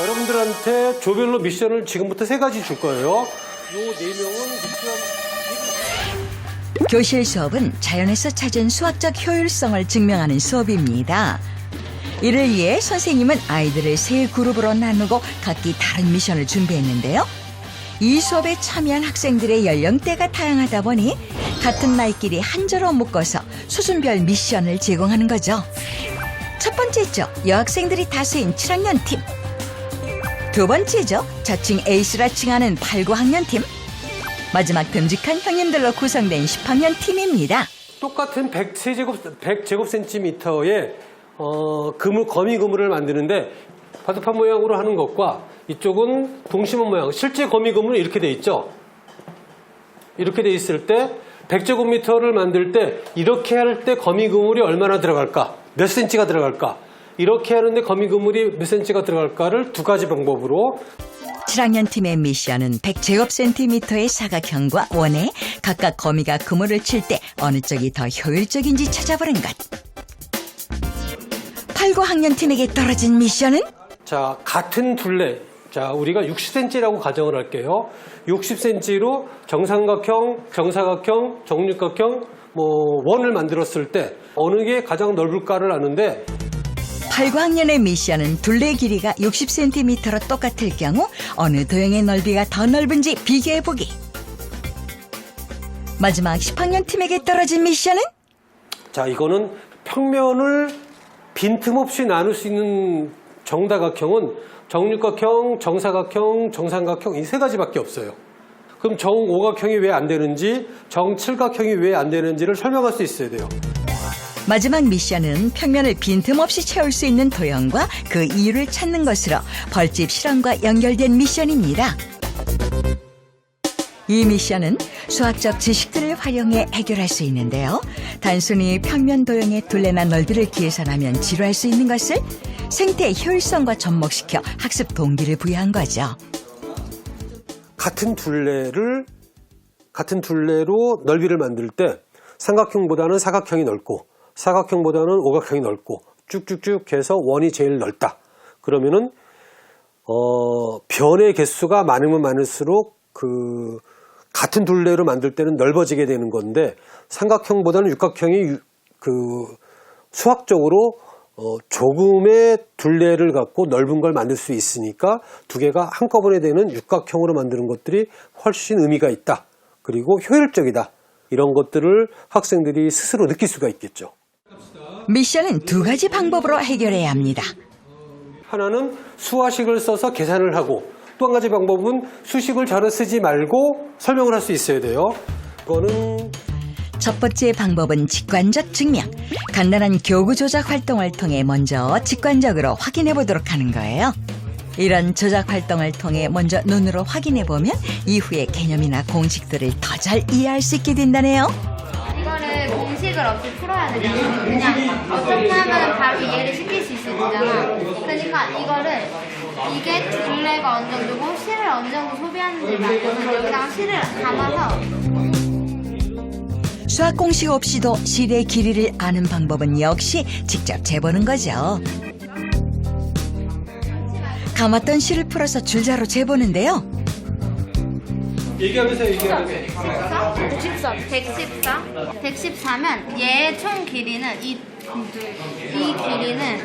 여러분들한테 조별로 미션을 지금부터 3가지 줄 거예요. 요 4명은 교실 수업은 자연에서 찾은 수학적 효율성을 증명하는 수업입니다. 이를 위해 선생님은 아이들을 3그룹으로 나누고 각기 다른 미션을 준비했는데요. 이 수업에 참여한 학생들의 연령대가 다양하다 보니 같은 나이끼리 한자로 묶어서 수준별 미션을 제공하는 거죠. 첫 번째죠. 여학생들이 다수인 7학년 팀. 두 번째죠. 저층 에이스라 칭하는 8, 9학년 팀. 마지막 듬직한 형님들로 구성된 10학년 팀입니다. 똑같은 100제곱센티미터의 거미 그물을 만드는데 바둑판 모양으로 하는 것과 이쪽은 동심원 모양, 실제 거미 그물은 이렇게 돼 있죠. 이렇게 돼 있을 때 100제곱미터를 만들 때 이렇게 할 때 거미 그물이 얼마나 들어갈까? 몇 센치가 들어갈까? 이렇게 하는데 거미 그물이 몇 센치가 들어갈까를 2가지 방법으로. 7학년 팀의 미션은 100제곱센티미터의 사각형과 원에 각각 거미가 그물을 칠 때 어느 쪽이 더 효율적인지 찾아보는 것. 8, 9학년 팀에게 떨어진 미션은? 자, 같은 둘레. 자, 우리가 60cm라고 가정을 할게요. 60cm로 정삼각형, 정사각형, 정육각형, 원을 만들었을 때 어느 게 가장 넓을까를 아는데 8, 9학년의 미션은 둘레 길이가 60cm로 똑같을 경우 어느 도형의 넓이가 더 넓은지 비교해보기. 마지막 10학년 팀에게 떨어진 미션은? 자, 이거는 평면을 빈틈없이 나눌 수 있는 정다각형은 정육각형, 정사각형, 정삼각형 이 3가지밖에 없어요. 그럼 정오각형이 왜 안 되는지, 정칠각형이 왜 안 되는지를 설명할 수 있어야 돼요. 마지막 미션은 평면을 빈틈없이 채울 수 있는 도형과 그 이유를 찾는 것으로 벌집 실험과 연결된 미션입니다. 이 미션은 수학적 지식들을 활용해 해결할 수 있는데요. 단순히 평면 도형의 둘레나 넓이를 계산하면 지루할 수 있는 것을 생태의 효율성과 접목시켜 학습 동기를 부여한 거죠. 같은 둘레로 넓이를 만들 때 삼각형보다는 사각형이 넓고 사각형보다는 오각형이 넓고 쭉쭉쭉 해서 원이 제일 넓다. 그러면은 변의 개수가 많으면 많을수록 같은 둘레로 만들 때는 넓어지게 되는 건데 삼각형보다는 육각형이 수학적으로 조금의 둘레를 갖고 넓은 걸 만들 수 있으니까 2개가 한꺼번에 되는 육각형으로 만드는 것들이 훨씬 의미가 있다. 그리고 효율적이다. 이런 것들을 학생들이 스스로 느낄 수가 있겠죠. 미션은 2가지 방법으로 해결해야 합니다. 하나는 수화식을 써서 계산을 하고 또 한 가지 방법은 수식을 전혀 쓰지 말고 설명을 할 수 있어야 돼요. 이거는 첫 번째 방법은 직관적 증명. 간단한 교구 조작 활동을 통해 먼저 직관적으로 확인해 보도록 하는 거예요. 이런 조작 활동을 통해 먼저 눈으로 확인해 보면 이후에 개념이나 공식들을 더 잘 이해할 수 있게 된다네요. 이거를 공식을 없이 풀어야 되잖아. 그냥 어떻게 하면 바로 이해를 시킬 수 있잖아. 그러니까 이거를 이게 둘레가 어느 정도고 실을 어느 정도 소비하는지 맞으면 여기다가 실을 감아서 수학 공식 없이도 실의 길이를 아는 방법은 역시 직접 재보는 거죠. 감았던 실을 풀어서 줄자로 재보는데요. 얘기하면서 114면 얘의 총 길이는 이 길이는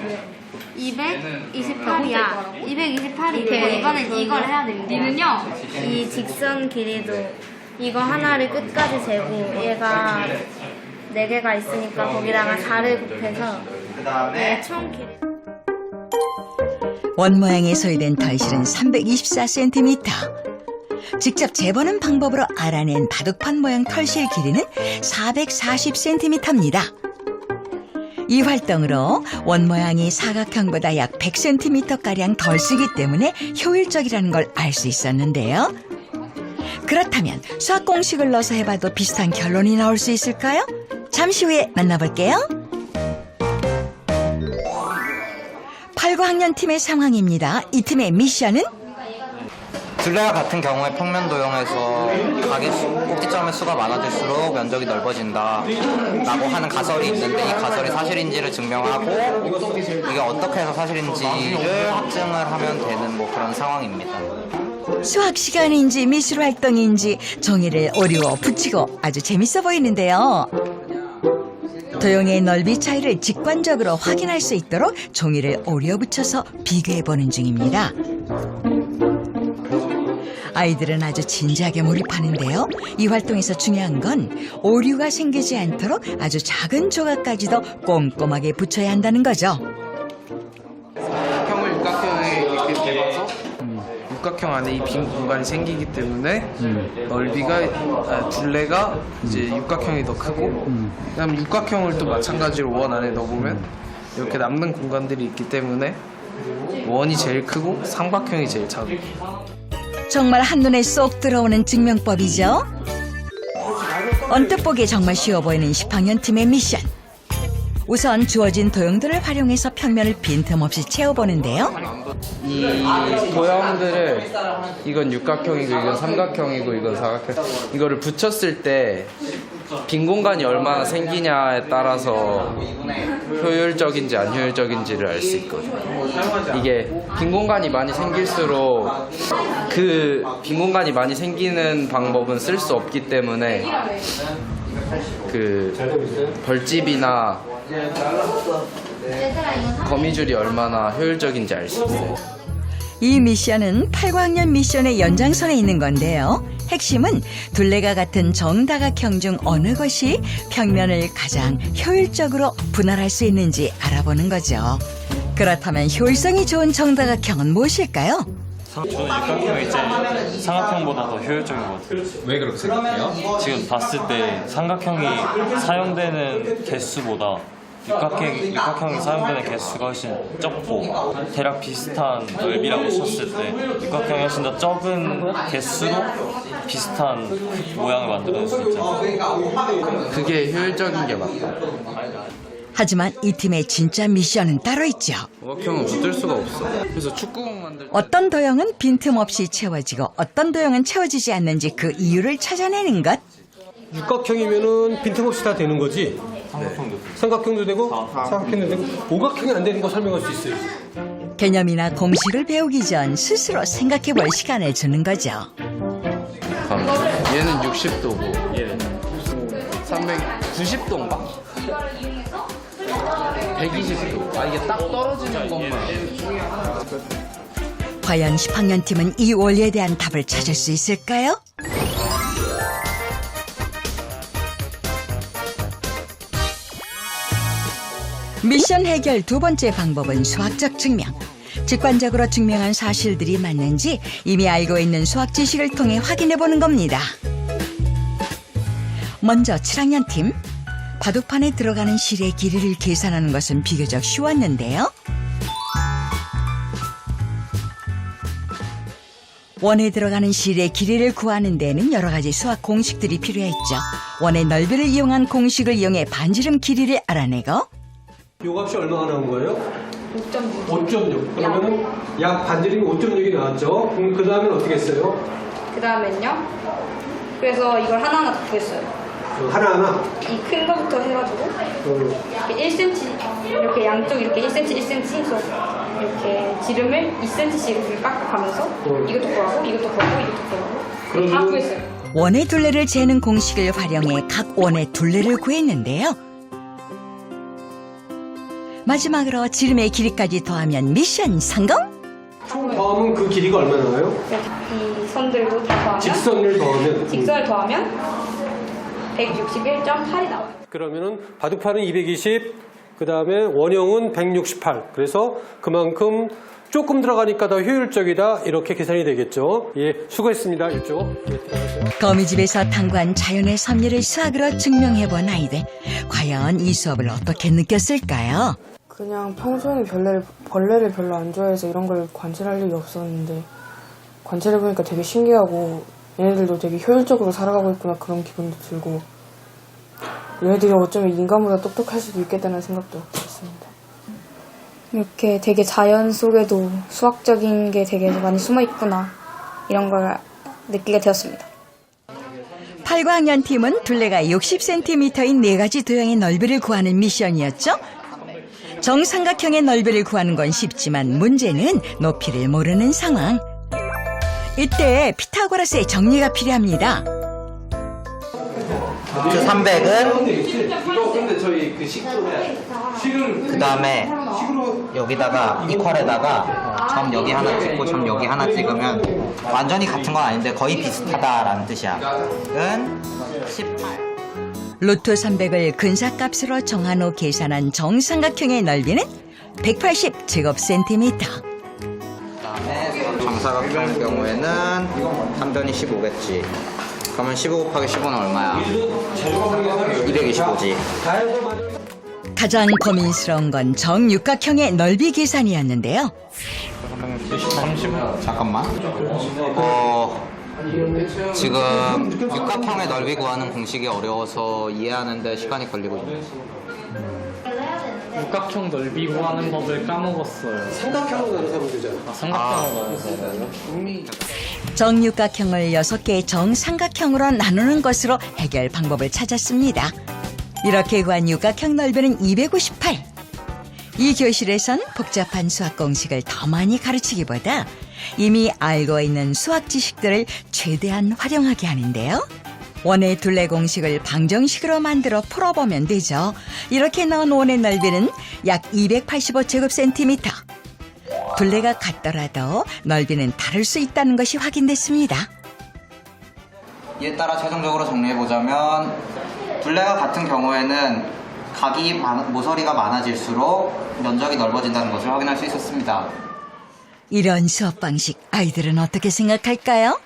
228이야. 228이고 이거는 이걸 해야 됩니다. 니는요? 이 직선 길이도 이거 하나를 끝까지 재고 얘가 4개가 있으니까 거기다가 4를 곱해서 얘 총 길이 원 모양에 소유된 털실은 324cm. 직접 재보는 방법으로 알아낸 바둑판 모양 털실 길이는 440cm입니다. 이 활동으로 원 모양이 사각형보다 약 100cm가량 덜 쓰기 때문에 효율적이라는 걸 알 수 있었는데요. 그렇다면 수학 공식을 넣어서 해봐도 비슷한 결론이 나올 수 있을까요? 잠시 후에 만나볼게요. 8, 9학년 팀의 상황입니다. 이 팀의 미션은? 둘레와 같은 경우에 평면 도형에서 꼭지점의 수가 많아질수록 면적이 넓어진다 라고 하는 가설이 있는데, 이 가설이 사실인지를 증명하고 이게 어떻게 해서 사실인지를 합증을 하면 되는 뭐 그런 상황입니다. 수학 시간인지 미술 활동인지 종이를 오리워 붙이고 아주 재밌어 보이는데요. 도형의 넓이 차이를 직관적으로 확인할 수 있도록 종이를 오려 붙여서 비교해보는 중입니다. 아이들은 아주 진지하게 몰입하는데요. 이 활동에서 중요한 건 오류가 생기지 않도록 아주 작은 조각까지도 꼼꼼하게 붙여야 한다는 거죠. 평을 육각형에 이렇게 대봐서 육각형 안에 이 빈 공간이 생기기 때문에 둘레가 이제 육각형이 더 크고, 그다음 육각형을 또 마찬가지로 원 안에 넣어보면 이렇게 남는 공간들이 있기 때문에 원이 제일 크고 삼각형이 제일 작고. 정말 한눈에 쏙 들어오는 증명법이죠. 언뜻 보기에 정말 쉬워 보이는 10학년 팀의 미션. 우선 주어진 도형들을 활용해서 평면을 빈틈없이 채워보는데요. 이 도형들을, 이건 육각형이고 이건 삼각형이고 이건 사각형, 이거를 붙였을 때 빈 공간이 얼마나 생기냐에 따라서 효율적인지 안 효율적인지를 알 수 있거든요. 이게 빈 공간이 많이 생길수록 그 빈 공간이 많이 생기는 방법은 쓸 수 없기 때문에 그 벌집이나 거미줄이 얼마나 효율적인지 알 수 있어요. 이 미션은 8학년 미션의 연장선에 있는 건데요. 핵심은 둘레가 같은 정다각형 중 어느 것이 평면을 가장 효율적으로 분할할 수 있는지 알아보는 거죠. 그렇다면 효율성이 좋은 정다각형은 무엇일까요? 저는 육각형이 제일 삼각형보다 더 효율적인 것 같아요. 왜 그렇게 생각해요? 지금 봤을 때 삼각형이 사용되는 개수보다 육각형이 사용되는 개수가 훨씬 적고, 대략 비슷한 넓이라고 쳤을 때 육각형이 훨씬 더 적은 개수로 비슷한 모양을 만들어낼 수 있잖아요. 그게 효율적인 게 맞다. 하지만 이 팀의 진짜 미션은 따로 있죠. 오각형은 붙을 수가 없어. 그래서 축구공 만들 때 어떤 도형은 빈틈없이 채워지고 어떤 도형은 채워지지 않는지 그 이유를 찾아내는 것. 육각형이면은 빈틈없이 다 되는 거지. 삼각형도 되고 사각형도 되고 오각형이 안 되는 거 설명할 수 있어요. 개념이나 공식을 배우기 전 스스로 생각해볼 시간을 주는 거죠. 얘는 60도고 얘는 390도인가? 120도. 아, 이게 딱 떨어지는 것만. 과연 10학년 팀은 이 원리에 대한 답을 찾을 수 있을까요? 미션 해결 두 번째 방법은 수학적 증명. 직관적으로 증명한 사실들이 맞는지 이미 알고 있는 수학 지식을 통해 확인해 보는 겁니다. 먼저 7학년 팀. 바둑판에 들어가는 실의 길이를 계산하는 것은 비교적 쉬웠는데요. 원에 들어가는 실의 길이를 구하는 데에는 여러 가지 수학 공식들이 필요했죠. 원의 넓이를 이용한 공식을 이용해 반지름 길이를 알아내고, 요 값이 얼마가 나온 거예요? 5.6. 그러면은 약 반지름이 5.6이 나왔죠. 그럼 그 다음엔 어떻게 했어요? 그 다음엔요. 그래서 이걸 하나하나 다 구했어요. 하나하나? 이 큰 거부터 해가지고 이렇게 1cm 이렇게 양쪽 이렇게 1cm 1cm 해서 이렇게 지름을 2cm씩 이렇게 깎아가면서 이것도 구하고 이것도 구하고 이것도 구하고 다 구했어요. 원의 둘레를 재는 공식을 활용해 각 원의 둘레를 구했는데요. 마지막으로 지름의 길이까지 더하면 미션 성공! 총 더하면 그 길이가 얼마 나와요? 이 선들도 다 더하면 직선을 더하면? 직선을 더하면 161.8이 나와요. 그러면은 바둑판은 220, 그 다음에 원형은 168. 그래서 그만큼 조금 들어가니까 더 효율적이다. 이렇게 계산이 되겠죠. 예, 수고했습니다. 이쪽. 예, 들어가세요. 거미집에서 탐구한 자연의 섭리를 수학으로 증명해본 아이들. 과연 이 수업을 어떻게 느꼈을까요? 그냥 평소에는 벌레를 별로 안 좋아해서 이런 걸 관찰할 일이 없었는데 관찰해보니까 되게 신기하고 얘네들도 되게 효율적으로 살아가고 있구나 그런 기분도 들고 얘네들이 어쩌면 인간보다 똑똑할 수도 있겠다는 생각도 했습니다. 이렇게 되게 자연 속에도 수학적인 게 되게 많이 숨어 있구나 이런 걸 느끼게 되었습니다. 8학년 팀은 둘레가 60cm인 4가지 도형의 넓이를 구하는 미션이었죠. 정삼각형의 넓이를 구하는 건 쉽지만 문제는 높이를 모르는 상황. 이때 피타고라스의 정리가 필요합니다. 루트 300은 그 다음에 여기다가 이퀄에다가 점 여기 하나 찍고 점 여기 하나 찍으면 완전히 같은 건 아닌데 거의 비슷하다라는 뜻이야. 은 18. 루트 300을 근사값으로 정한 후 계산한 정삼각형의 넓이는 180제곱센티미터. 그다음에 정사각형의 경우에는 한 변이 15겠지. 그러면 15 곱하기 15는 얼마야? 225지. 가장 고민스러운 건 정육각형의 넓이 계산이었는데요. 잠깐만. 지금 육각형의 넓이 구하는 공식이 어려워서 이해하는데 시간이 걸리고 있네. 육각형 넓이 구하는 법을 까먹었어요. 삼각형으로 나눠서 되잖아. 삼각형으로 나눠서요? 정육각형을 6개의 정삼각형으로 나누는 것으로 해결 방법을 찾았습니다. 이렇게 구한 육각형 넓이는 258. 이 교실에선 복잡한 수학 공식을 더 많이 가르치기보다 이미 알고 있는 수학 지식들을 최대한 활용하게 하는데요. 원의 둘레 공식을 방정식으로 만들어 풀어보면 되죠. 이렇게 나온 원의 넓이는 약 285제곱센티미터. 둘레가 같더라도 넓이는 다를 수 있다는 것이 확인됐습니다. 이에 따라 최종적으로 정리해보자면 둘레가 같은 경우에는 모서리가 많아질수록 면적이 넓어진다는 것을 확인할 수 있었습니다. 이런 수업 방식 아이들은 어떻게 생각할까요?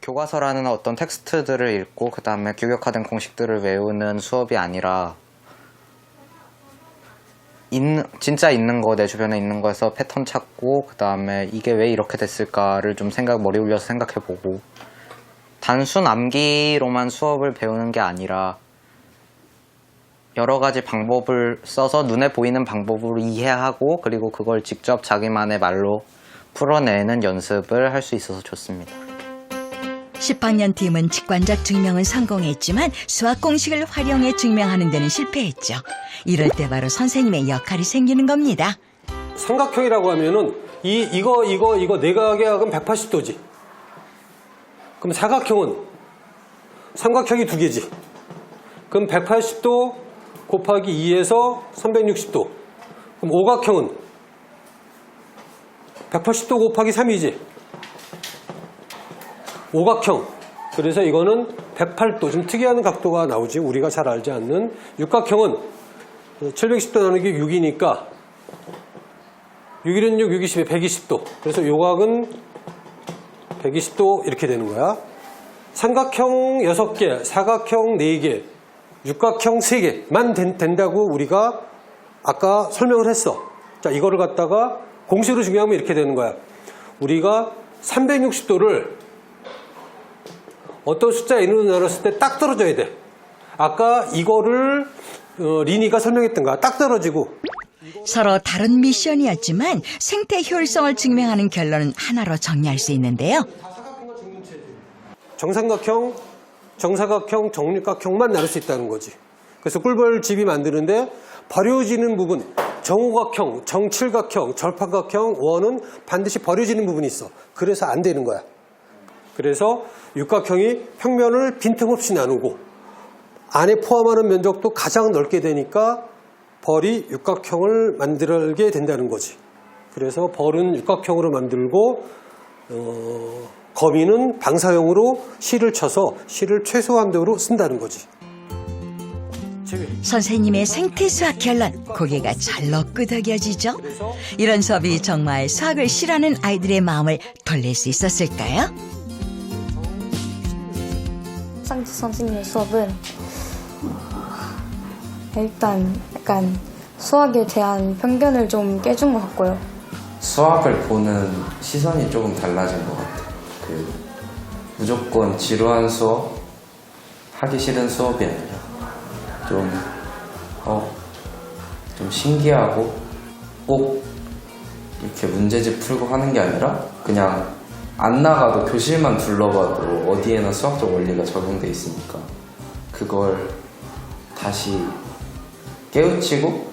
교과서라는 어떤 텍스트들을 읽고 그 다음에 규격화된 공식들을 외우는 수업이 아니라 진짜 있는 거, 내 주변에 있는 거에서 패턴 찾고 그 다음에 이게 왜 이렇게 됐을까를 좀 머리 올려서 생각해보고 단순 암기로만 수업을 배우는 게 아니라 여러 가지 방법을 써서 눈에 보이는 방법으로 이해하고 그리고 그걸 직접 자기만의 말로 풀어내는 연습을 할 수 있어서 좋습니다. 10학년 팀은 직관적 증명은 성공했지만 수학 공식을 활용해 증명하는 데는 실패했죠. 이럴 때 바로 선생님의 역할이 생기는 겁니다. 삼각형이라고 하면은 이거 내각의 180도지. 그럼 사각형은 삼각형이 2개지. 그럼 180도 곱하기 2에서 360도. 그럼 오각형은 180도 곱하기 3이지. 오각형. 그래서 이거는 108도. 좀 특이한 각도가 나오지. 우리가 잘 알지 않는. 육각형은 710도 나누기 6이니까 6 1은 6, 6 20에 120도. 그래서 요각은 120도 이렇게 되는 거야. 삼각형 6개, 사각형 4개, 육각형 3개만 된다고 우리가 아까 설명을 했어. 자, 이거를 갖다가 공식으로 중요하면 이렇게 되는 거야. 우리가 360도를 어떤 숫자 n으로 나눴을 때 딱 떨어져야 돼. 아까 이거를 리니가 설명했던 거야. 딱 떨어지고. 서로 다른 미션이었지만 생태 효율성을 증명하는 결론은 하나로 정리할 수 있는데요. 정삼각형, 정사각형, 정육각형만 나눌 수 있다는 거지. 그래서 꿀벌집이 만드는데 버려지는 부분, 정오각형, 정칠각형, 절판각형, 원은 반드시 버려지는 부분이 있어. 그래서 안 되는 거야. 그래서 육각형이 평면을 빈틈없이 나누고 안에 포함하는 면적도 가장 넓게 되니까 벌이 육각형을 만들게 된다는 거지. 그래서 벌은 육각형으로 만들고 거미는 방사형으로 실을 쳐서 실을 최소한도로 쓴다는 거지. 선생님의 생태수학 결론, 고개가 절로 끄덕여지죠. 이런 수업이 정말 수학을 싫어하는 아이들의 마음을 돌릴 수 있었을까요? 쌍지 선생님의 수업은 일단 약간 수학에 대한 편견을 좀 깨준 것 같고요. 수학을 보는 시선이 조금 달라진 것 같아요. 무조건 지루한 수업, 하기 싫은 수업이 아니라 좀 신기하고 꼭 이렇게 문제집 풀고 하는 게 아니라 그냥 안 나가도 교실만 둘러봐도 어디에나 수학적 원리가 적용돼 있으니까 그걸 다시 깨우치고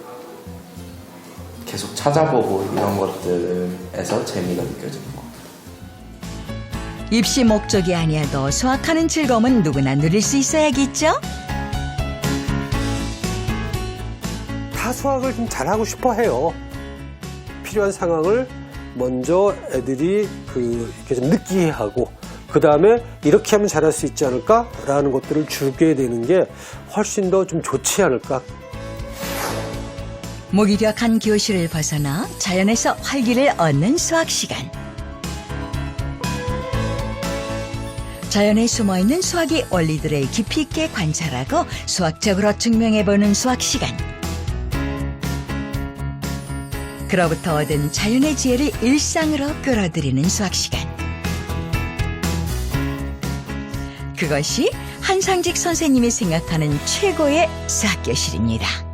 계속 찾아보고 이런 것들에서 재미가 느껴지는 것 같아요. 입시 목적이 아니어도 수학하는 즐거움은 누구나 누릴 수 있어야겠죠? 다 수학을 좀 잘하고 싶어 해요. 필요한 상황을 먼저 애들이 이렇게 좀 느끼게 하고, 그 다음에 이렇게 하면 잘할 수 있지 않을까라는 것들을 주게 되는 게 훨씬 더 좀 좋지 않을까. 무기력한 교실을 벗어나 자연에서 활기를 얻는 수학 시간. 자연에 숨어있는 수학의 원리들을 깊이 있게 관찰하고 수학적으로 증명해보는 수학 시간. 그로부터 얻은 자연의 지혜를 일상으로 끌어들이는 수학 시간. 그것이 한상직 선생님이 생각하는 최고의 수학교실입니다.